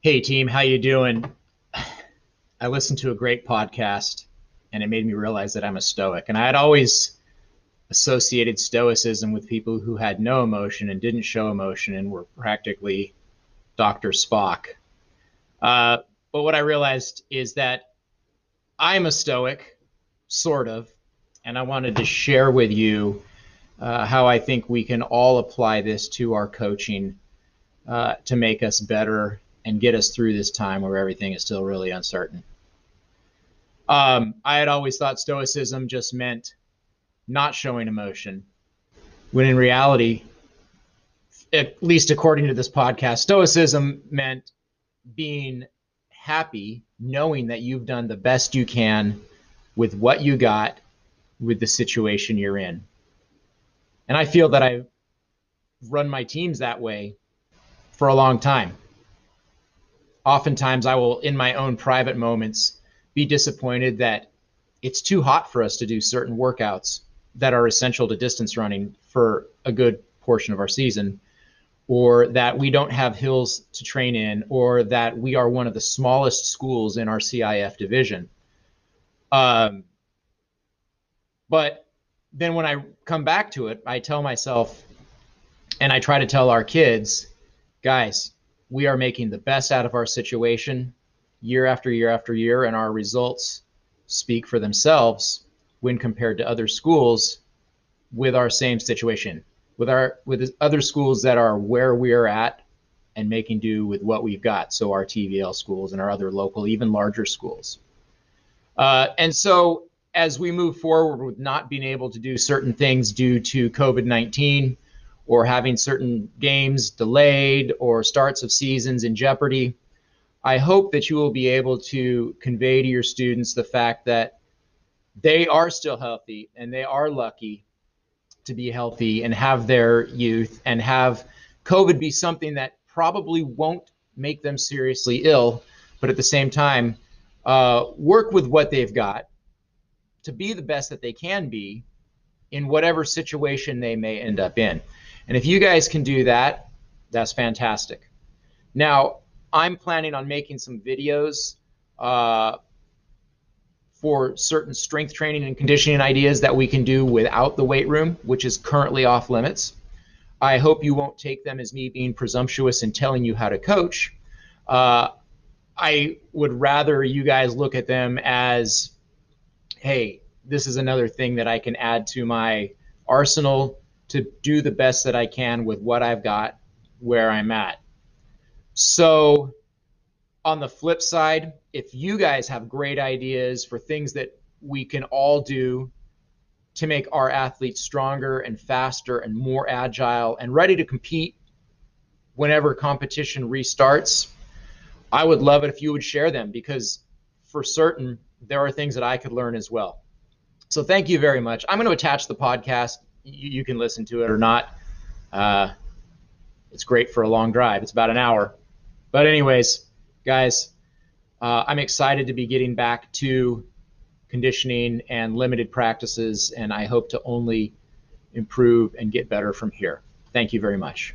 Hey team, how you doing? I listened to a great podcast and it made me realize that I'm a stoic. And I had always associated stoicism with people who had no emotion and didn't show emotion and were practically Dr. Spock. Uh, but what I realized is that I'm a stoic, sort of, and I wanted to share with you how I think we can all apply this to our coaching to make us better and get us through this time where everything is still really uncertain. I had always thought stoicism just meant not showing emotion, when in reality, at least according to this podcast, stoicism meant being happy, knowing that you've done the best you can with what you got, with the situation you're in. And I feel that I've run my teams that way for a long time. Oftentimes, I will, in my own private moments, be disappointed that it's too hot for us to do certain workouts that are essential to distance running for a good portion of our season, or that we don't have hills to train in, or that we are one of the smallest schools in our CIF division. But then when I come back to it, I tell myself, and I try to tell our kids, guys, we are making the best out of our situation year after year after year, and our results speak for themselves when compared to other schools with our same situation, with other schools that are where we are at and making do with what we've got. So our TVL schools and our other local, even larger schools. And so as we move forward with not being able to do certain things due to COVID-19, or having certain games delayed, or starts of seasons in jeopardy, I hope that you will be able to convey to your students the fact that they are still healthy and they are lucky to be healthy and have their youth, and have COVID be something that probably won't make them seriously ill, but at the same time, work with what they've got to be the best that they can be in whatever situation they may end up in. And if you guys can do that, that's fantastic. Now, I'm planning on making some videos for certain strength training and conditioning ideas that we can do without the weight room, which is currently off limits. I hope you won't take them as me being presumptuous and telling you how to coach. I would rather you guys look at them as, hey, this is another thing that I can add to my arsenal to do the best that I can with what I've got where I'm at. So on the flip side, if you guys have great ideas for things that we can all do to make our athletes stronger and faster and more agile and ready to compete whenever competition restarts, I would love it if you would share them, because for certain, there are things that I could learn as well. So thank you very much. I'm going to attach the podcast. You can listen to it or not. It's great for a long drive. It's about an hour. But anyways, guys, I'm excited to be getting back to conditioning and limited practices, and I hope to only improve and get better from here. Thank you very much.